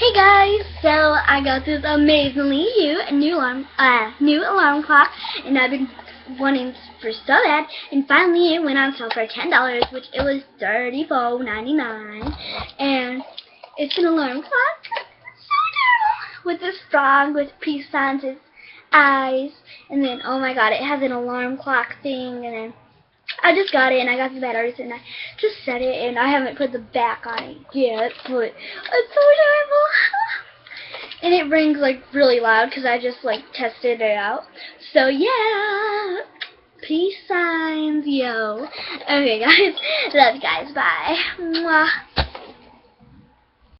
Hey guys, so I got this amazingly new alarm clock, and I've been wanting for so bad, and finally it went on sale for $10, which it was $34.99, and it's an alarm clock, so adorable, with this frog with peace signs, its eyes, and then oh my god, it has an alarm clock thing, and then I just got it, and I got the batteries, and I just set it, and I haven't put the back on it yet, but it's so adorable. And it rings like really loud because I just like tested it out. So yeah, peace signs, yo. Okay guys, love you guys, bye. Mwah.